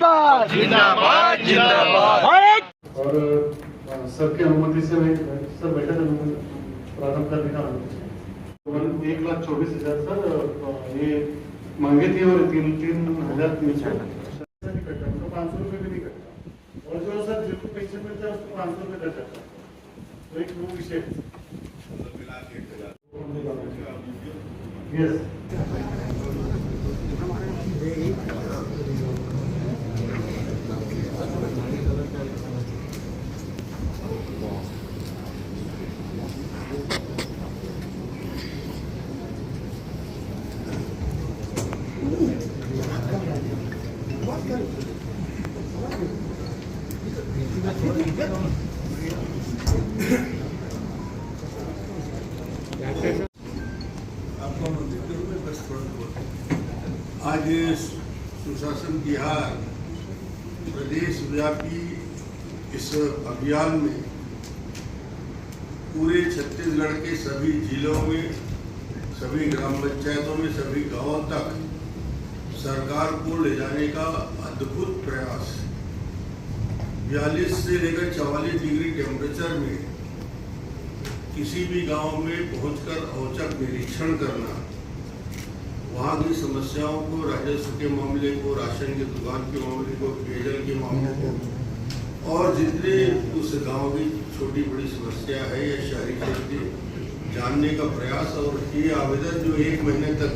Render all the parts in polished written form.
जिंदाबाद जिंदाबाद जिंदाबाद। और सबकी अनुमति से मैं सर बैठक प्रारंभ करने का अनुमति 1,24,000 सर ये मांगे थी और 3,300 तो 500 रुपये भी नहीं कटता और जो सर जिनको पेंशन मिलता है उसको 500 रुपये कट जाता है तो एक वो विषय यस आज सुशासन बिहार प्रदेश व्यापी इस अभियान में पूरे छत्तीसगढ़ के सभी जिलों में, सभी ग्राम पंचायतों में, सभी गांवों तक सरकार को ले जाने का अद्भुत प्रयास। 42 से लेकर 44 डिग्री टेम्परेचर में किसी भी गांव में पहुंचकर औचक निरीक्षण करना, वहाँ की समस्याओं को, राजस्व के मामले को, राशन की दुकान के मामले को, पेयजल के मामले को और जितने उस गांव की छोटी बड़ी समस्या है या शहरी क्षेत्र जानने का प्रयास। और ये आवेदन जो 1 महीने तक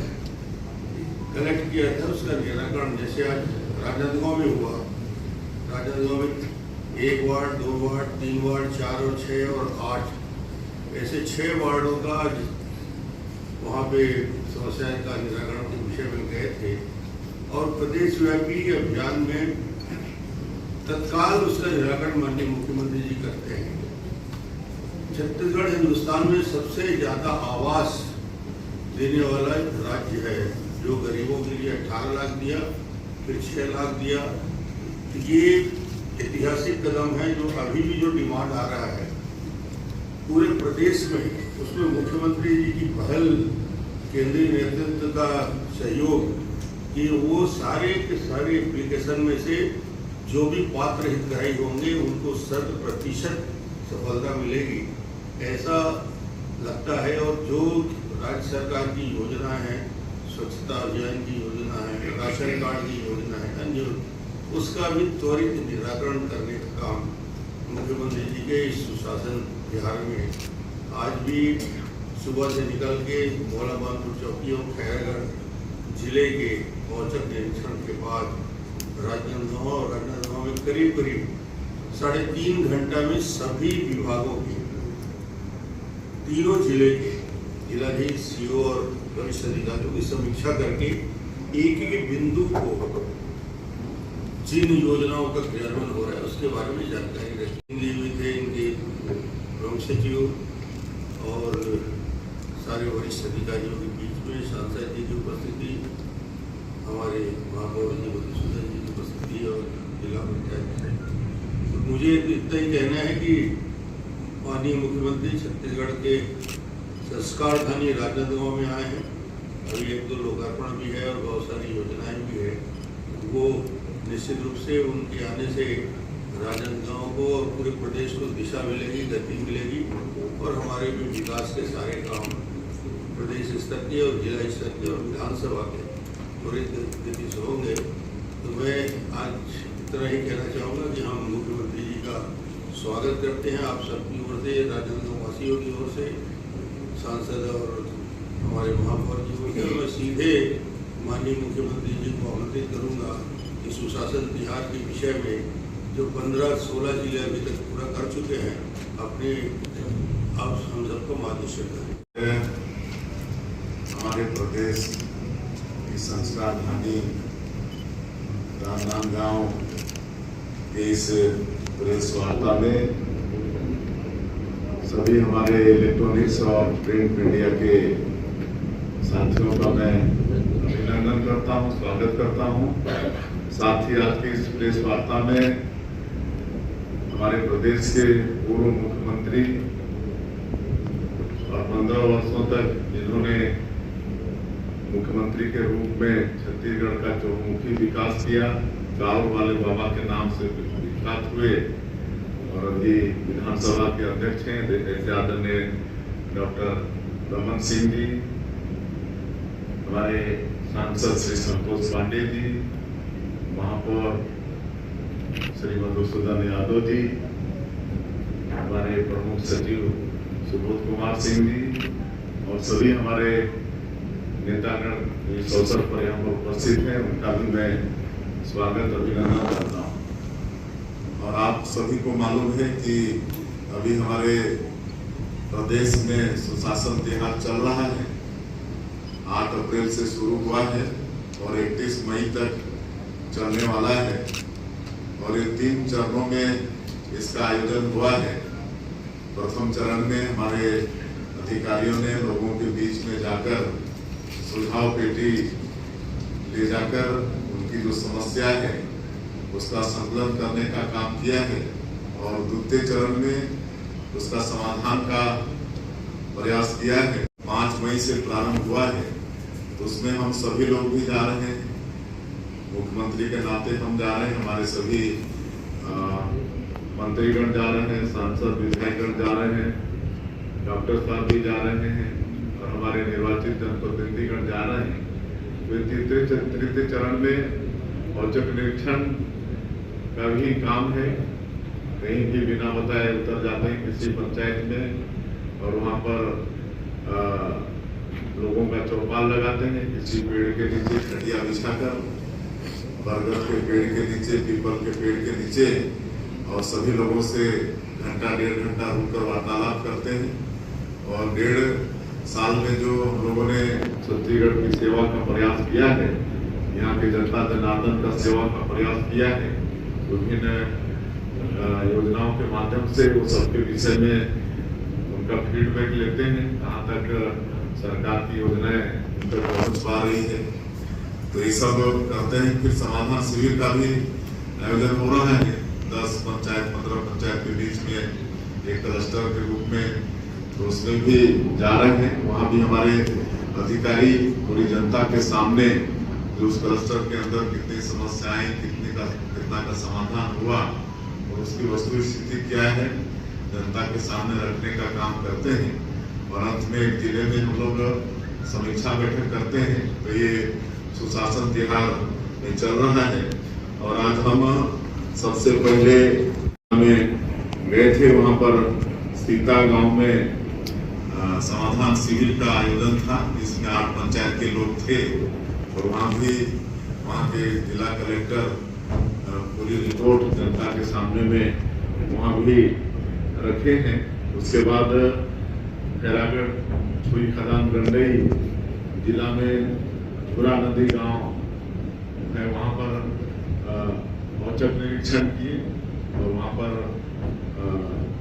कलेक्ट किया था उसका निराकरण, जैसे आज राजनांदगांव में हुआ। राजनांदगांव में 1 वार्ड, 2 वार्ड, 3 वार्ड, 4 और 6 और 8 ऐसे 6 वार्डों का वहाँ पे समस्या का निराकरण के विषय में गए थे और प्रदेश व्यापी अभियान में तत्काल उसका निराकरण माननीय मुख्यमंत्री जी करते हैं। छत्तीसगढ़ हिंदुस्तान में सबसे ज्यादा आवास देने वाला राज्य है, जो गरीबों के लिए 18 लाख दिया, फिर 6 लाख दिया। ये ऐतिहासिक कदम है जो अभी भी जो डिमांड आ रहा है पूरे प्रदेश में, उसमें मुख्यमंत्री जी की पहल, केंद्रीय नेतृत्व का सहयोग कि वो सारे के सारे एप्लीकेशन में से जो भी पात्र हितग्राही होंगे उनको 100% सफलता मिलेगी, ऐसा लगता है। और जो राज्य सरकार की योजना है, स्वच्छता अभियान की योजना है, राशन कार्ड की योजना है, अन्य, उसका भी त्वरित निराकरण करने का काम मुख्यमंत्री जी के इस सुशासन बिहार में आज भी सुबह से निकल के मौलाबानपुर चौकी और खैरागढ़ जिले के औचक निरीक्षण के बाद राजनांदगांव और राजनांदगांव में करीब 3.5 घंटा में सभी विभागों के, तीनों जिले के जिलाधीश, सीओ और वरिष्ठ अधिकारियों की समीक्षा करके एक बिंदु को जिन योजनाओं का क्रियान्वयन हो रहा है उसके बारे में जानकारी रखेंगे हुए थे इनके प्रमुख सचिव और सारे वरिष्ठ अधिकारियों के बीच में, सांसद जी की उपस्थिति, हमारे महापौर जी मधुसूदन जी की उपस्थिति और जिला पंचायत से। तो मुझे इतना ही कहना है कि माननीय मुख्यमंत्री छत्तीसगढ़ के संस्कार धानी राजनांदगांव में आए हैं। अभी 1-2 लोकार्पण भी है और बहुत सारी योजनाएं भी है। वो निश्चित रूप से उनके आने से राजनांदगांव को और पूरे प्रदेश को दिशा मिलेगी, गति मिलेगी और हमारे भी विकास के सारे काम प्रदेश स्तर के और जिला स्तर के और विधानसभा के त्वरित गति से होंगे। तो मैं आज इतना ही कहना चाहूँगा कि हम मुख्यमंत्री जी का स्वागत करते हैं आप सबकी ओर से, राजनांदगांव वासियों की ओर से, सांसद और हमारे महापौर जी को। मैं सीधे माननीय मुख्यमंत्री जी को आमंत्रित करूँगा कि सुशासन बिहार के विषय में जो 15-16 जिले अभी तक पूरा कर चुके हैं, अपने आप हम सबको मार्गदर्शन करें। हमारे प्रदेश की संस्कार धानी राजनांदगांव के इस प्रेस वार्ता में सभी हमारे इलेक्ट्रॉनिक्स और प्रिंट मीडिया के साथियों का मैं अभिनंदन करता हूं, स्वागत करता हूं। साथ ही आज की इस प्रेस वार्ता में हमारे प्रदेश के पूर्व मुख्यमंत्री और 15 वर्षों तक जिन्होंने मुख्यमंत्री के रूप में छत्तीसगढ़ का चौमुखी विकास किया, गाँव वाले बाबा के नाम से विख्यात हुए और अभी विधानसभा के अध्यक्ष हैं ऐसे आदरणीय डॉक्टर रमन सिंह जी, हमारे सांसद श्री संतोष पांडे जी, महापौर श्री मधुसूदन यादव जी, हमारे प्रमुख सचिव सुबोध कुमार सिंह जी और सभी हमारे नेतागण इस अवसर पर यहाँ पर उपस्थित हैं, उनका भी मैं स्वागत अभिनंदन करता हूँ। और आप सभी को मालूम है कि अभी हमारे प्रदेश में सुशासन त्योहार चल रहा है, 8 अप्रैल से शुरू हुआ है और 31 मई तक चलने वाला है और ये 3 चरणों में इसका आयोजन हुआ है। प्रथम चरण में हमारे अधिकारियों ने लोगों के बीच में जाकर सुझाव पेटी ले जाकर उनकी जो समस्या है उसका संकलन करने का काम किया है और द्वितीय चरण में उसका समाधान का प्रयास किया है। 5 मई से प्रारंभ हुआ है, उसमें हम सभी लोग भी जा रहे हैं, मुख्यमंत्री के नाते हम जा रहे हैं, हमारे सभी मंत्रीगण जा रहे हैं, सांसद विधायकगण जा रहे हैं, डॉक्टर साहब भी जा रहे हैं और हमारे निर्वाचित जनप्रतिनिधिगण जा रहे हैं। तृतीय चरण में औचक निरीक्षण का भी काम है, कहीं भी बिना बताए उतर जाते हैं किसी पंचायत में और वहाँ पर लोगों का चौपाल लगाते हैं, किसी पेड़ के नीचे खटिया बिछाकर, बरगद के पेड़ के नीचे, पीपल के पेड़ के नीचे और सभी लोगों से घंटा 1.5 घंटा रुककर वार्तालाप करते हैं। और 1.5 साल में जो हम लोगों ने छत्तीसगढ़ की सेवा का प्रयास किया है, यहाँ के जनता जनार्दन का सेवा का प्रयास किया है, विभिन्न योजनाओं के माध्यम से वो सबके विषय में उनका फीडबैक लेते हैं, कहाँ तक सरकार की योजनाएं उन तक पहुँच पा रही है, तो ये सब करते हैं। फिर समाधान शिविर का भी आयोजन हो रहा है, 10 पंचायत 15 पंचायत के बीच में एक क्लस्टर के रूप में, तो उसमें भी जा रहे हैं। वहाँ भी हमारे अधिकारी पूरी जनता के सामने जो उस क्लस्टर के अंदर कितनी समस्याएं, कितना का समाधान हुआ और उसकी वस्तु स्थिति क्या है, जनता के सामने रखने का काम करते हैं। और अंत में एक जिले में हम लोग समीक्षा बैठक करते हैं। तो ये सुशासन त्योहार में चल रहा है और आज हम सबसे पहले हमें गए थे, वहाँ पर सीता गांव में समाधान शिविर का आयोजन था, जिसमें 8 पंचायत के लोग थे और वहाँ के जिला कलेक्टर पूरी रिपोर्ट जनता के सामने में वहाँ भी रखे हैं। उसके बाद खैरागढ़ छुई खदान गंडई जिला में पुरा नदी गांव है, वहाँ पर औचक निरीक्षण किए और वहाँ पर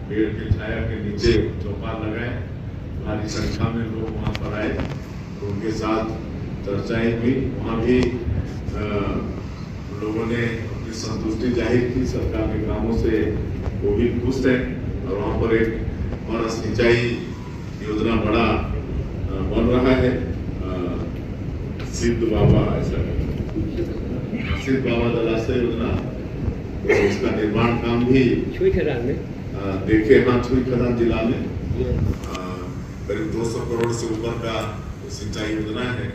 पेड़ की छाया के नीचे चौपाल लगाए। भारी संख्या में लोग वहाँ पर आए तो उनके साथ चर्चाएं हुई। वहाँ भी लोगों ने अपनी संतुष्टि जाहिर की, सरकार के कामों से वो भी खुश है। और वहाँ पर एक और सिंचाई योजना बड़ा बन रहा है, सिद्ध बाबा जलाशय योजना, तो उसका निर्माण काम भी छुई खदान में देखे। हाँ, छुई खदान जिला में करीब 200 करोड़ से ऊपर का सिंचाई योजना है,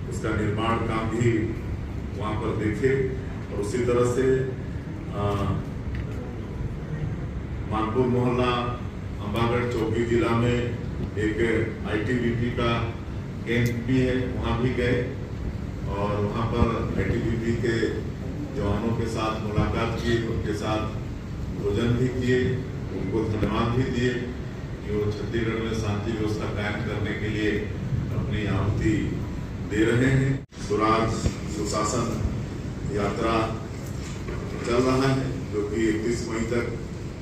उसका निर्माण काम भी वहाँ पर देखे। और उसी तरह से मानपुर मोहल्ला अंबागढ़ चौकी जिला में एक ITBP का कैंप भी है, वहाँ भी गए और वहाँ पर ITBP के जवानों के साथ मुलाकात की, उनके साथ भोजन भी किए, उनको धन्यवाद भी दिए कि वो छत्तीसगढ़ में शांति व्यवस्था कायम करने के लिए अपनी आहुति दे रहे हैं। स्वराज सुशासन यात्रा चल रहा है जो कि 31 मई तक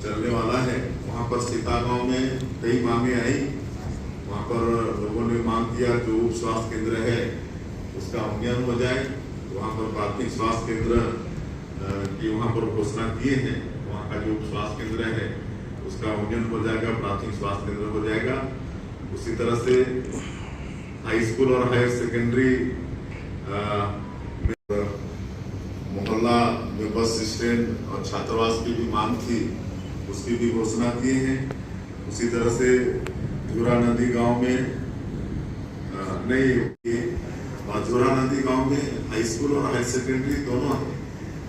चलने वाला है। वहाँ पर सीता गांव में कई मांगे आई, वहाँ पर लोगों ने मांग किया जो उप स्वास्थ्य केंद्र है उसका उन्नयन हो जाए। वहाँ पर प्राथमिक स्वास्थ्य केंद्र की वहाँ पर घोषणा किए हैं, वहाँ का जो उप स्वास्थ्य केंद्र है उसका उन्नयन हो जाएगा, प्राथमिक स्वास्थ्य केंद्र हो जाएगा। उसी तरह से हाई स्कूल और हायर सेकेंडरी मोहल्ला जो छात्रावास की भी मांग थी, उसकी भी घोषणा किए हैं। उसी तरह से झूरा नदी गांव में झूरा नदी गांव में हाई स्कूल और हाई सेकेंडरी दोनों है,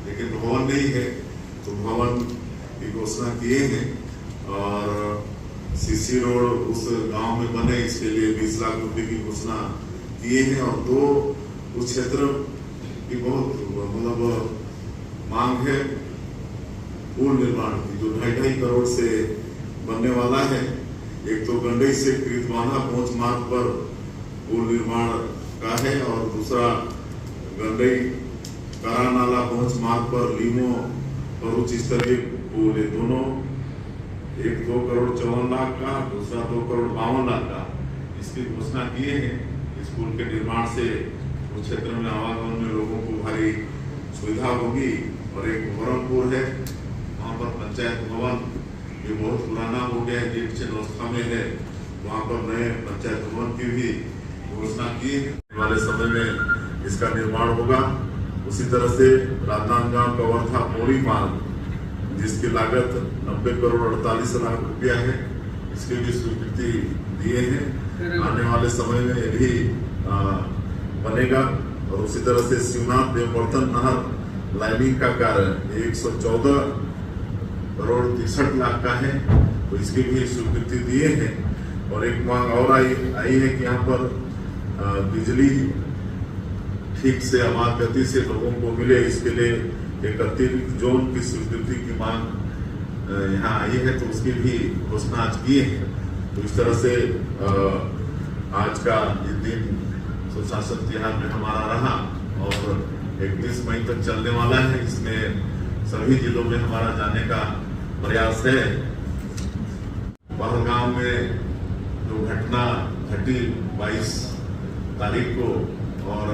लेकिन भवन नहीं है, तो भवन की घोषणा किए हैं। और सीसी रोड उस गांव में बने, इसके लिए 20 लाख रुपए की घोषणा किए हैं। और दो उस क्षेत्र की बहुत मतलब मांग है पुल निर्माण की, जो 2.5 करोड़ से बनने वाला है। एक तो गंडई से कृतवाना पहुंच मार्ग पर पुल निर्माण का है, और दूसरा गंडई करानाला पहुंच मार्ग पर लीमो और उच्च स्तरीय पुल है। दोनों एक 2 करोड़ 54 लाख का, दूसरा 2 करोड़ 52 लाख का, इसकी घोषणा किए हैं। इस पुल के निर्माण से उस क्षेत्र में आवागमन में लोगों को भारी सुविधा होगी। और एक मुहर्रमपुर है, वहाँ पर पंचायत भवन ये बहुत पुराना हो गया है, जीर्ण अवस्था में है, वहाँ पर नए पंचायत भवन की भी घोषणा की है। आने वाले समय में इसका निर्माण होगा। उसी तरह से राजनांदगांव कवर्धा पौड़ी मार्ग, जिसकी लागत 90 करोड़ 48 लाख रुपया है, इसकी भी स्वीकृति दिए हैं। आने वाले समय में ये भी बनेगा। और उसी तरह से शिवनाथ देववर्धन नहर लाइनिंग का कार्य 114 करोड़ 63 लाख का है, तो इसकी भी स्वीकृति दिए हैं। और एक मांग और आई है कि यहाँ पर बिजली ठीक से आपात गति से लोगों को मिले, इसके लिए एक अतिरिक्त जोन की स्वीकृति की मांग यहाँ आई है, तो उसकी भी घोषणा आज की है। तो इस तरह से आज का ये दिन सुशासन तिहार में हमारा रहा और 31 मई तक चलने वाला है। इसमें सभी जिलों में हमारा जाने का प्रयास है। पहलगाम में जो घटना घटी 22 तारीख को, और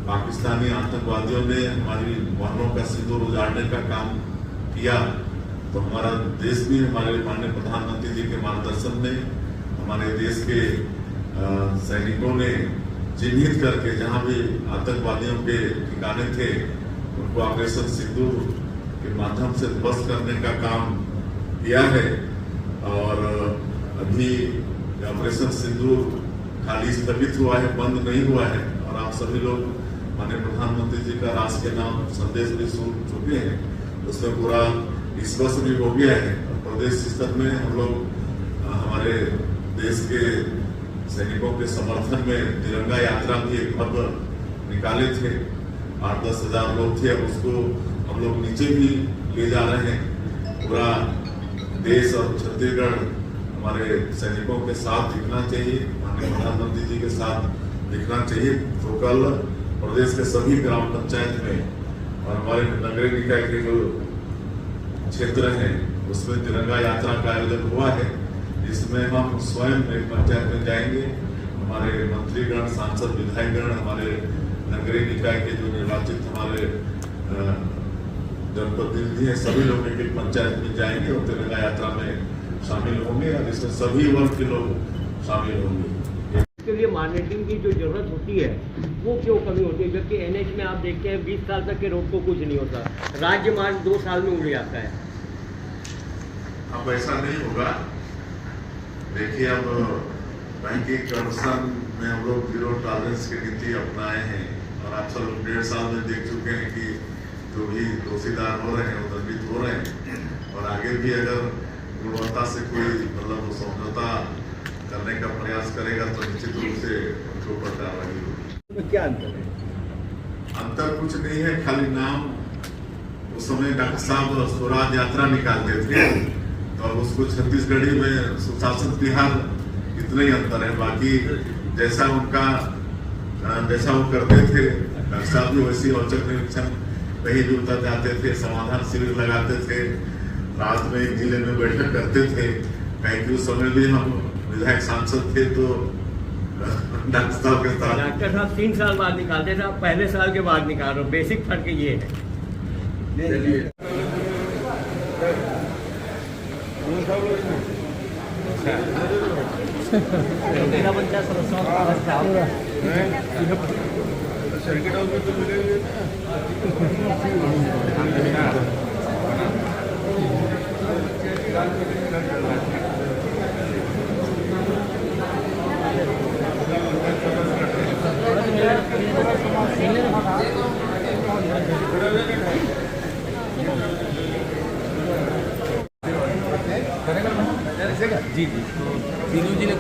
पाकिस्तानी आतंकवादियों ने हमारी वाहनों का सिंदूर उजाड़ने का काम किया, तो हमारा देश भी हमारे माननीय प्रधानमंत्री जी के मार्गदर्शन में हमारे देश के सैनिकों ने चिन्हित करके जहां भी आतंकवादियों के ठिकाने थे उनको ऑपरेशन सिंदूर के माध्यम से ध्वस्त करने का काम किया है। और अभी ऑपरेशन सिंदूर खाली स्थगित हुआ है, बंद नहीं हुआ है। और आप सभी लोग माननीय प्रधानमंत्री जी का राष्ट्र के नाम संदेश भी सुन चुके हैं, उसमें पूरा विश्वास भी हो गया है। प्रदेश स्तर में हम लोग हमारे देश के सैनिकों के समर्थन में तिरंगा यात्रा भी एक बार निकाले थे। 8-10 हजार लोग थे, अब उसको हम लोग नीचे भी ले जा रहे हैं। पूरा देश और छत्तीसगढ़ हमारे सैनिकों के साथ दिखना चाहिए, माननीय प्रधानमंत्री जी के साथ दिखना चाहिए। तो कल प्रदेश के सभी ग्राम पंचायत में और हमारे नगरीय निकाय के जो क्षेत्र हैं उसमें तिरंगा यात्रा का आयोजन हुआ है। इसमें हम स्वयं एक पंचायत में जाएंगे, हमारे मंत्रीगण, सांसद, विधायकगण, हमारे नगरीय निकाय के जो निर्वाचित हमारे जनप्रतिनिधि हैं, सभी लोग एक एक पंचायत में जाएंगे और तिरंगा यात्रा में शामिल होंगे और इसमें सभी वर्ग के लोग शामिल होंगे। इसके लिए मॉनिटरिंग की जो जरूरत होती है वो क्यों कमी होती है? जबकि NH में आप देखते हैं 20 साल तक के रोड को कुछ नहीं होता, राज्य मार्ग 2 साल में उड़ जाता है। अब ऐसा नहीं होगा। देखिए, अब बैंक करप्शन में हम लोग 0 टॉलरेंस की नीति अपनाए हैं और आप सब लोग 1.5 साल में देख चुके हैं कि जो भी दोषीदार हो रहे हैं वो दंडित हो रहे हैं। और आगे भी अगर गुणवत्ता से कोई मतलब समझौता करने का प्रयास करेगा तो निश्चित रूप से उनके ऊपर कार्रवाई होगी। क्या अंतर है? अंतर कुछ नहीं है, खाली नाम। उस समय डॉक्टर साहब स्वराज यात्रा निकालते थे, तो अब उसको छत्तीसगढ़ी में सुशासन तिहार, इतना ही अंतर है। बाकी जैसा उनका जैसा वो करते थे, डॉक्टर साहब भी वैसी औचक निरीक्षण कहीं भी उतर जाते थे, समाधान शिविर लगाते थे, रात में एक जिले में बैठक करते थे। कहीं कि उस समय भी हम विधायक सांसद थे तो डॉक्टर साहब के साथ। डॉक्टर साहब 3 साल बाद निकालते थे, आप पहले साल के बाद निकाल रहे हो। बेसिक फर्क ये है। मेरा बच्चा सर्किट हाउस में तो मिलेंगे। जी जी, तो तीनों जिले